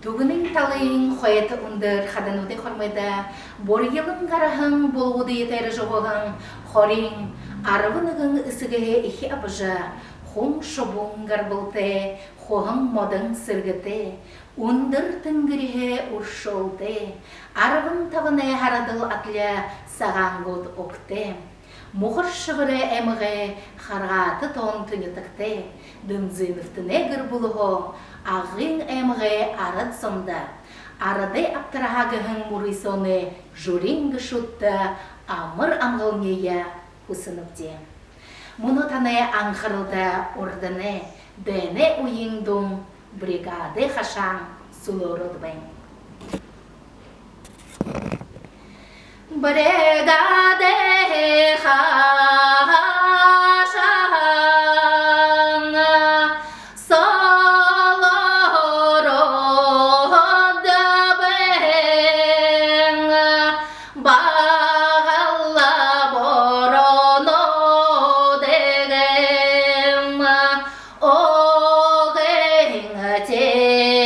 Тугының талайын қойеті ұндыр қадануды қормайды, боргелің қарахың болуды етері жоғығың, қорин, арвынығың үсіге ихи абыжа, хұң шобуң гарбылты, хоғың модың сіргіті, ұндыр түнгіріге ұршолты, арвын тавыны харадыл атлы Сагаангууд оқты. Мұғыр шығыры әміғі қарғаты тон түнетікті, ДЫНЗЫНОВтың әгір бұлығы, ағын әміғі арад сонда. Арадай абдарhаа гыһын мурисоны журингі шутты, амыр амғылнея ұсыныпте. Мұны таны аңқырылды ордыны, дәне уйыңдың Бригаадай хашаан сүлөөрөөд байн. Бригаадай хашаан сүлөөрөөд байн, бағалла бороно дегем, оғың телаву.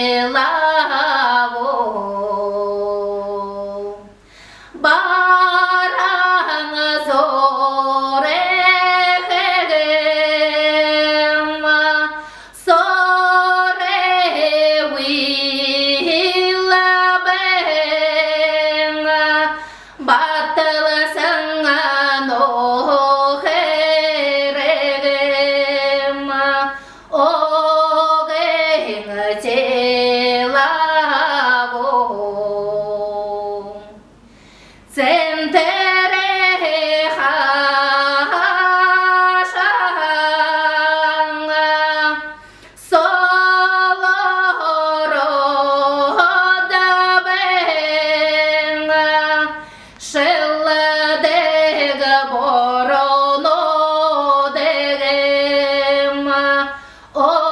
Oh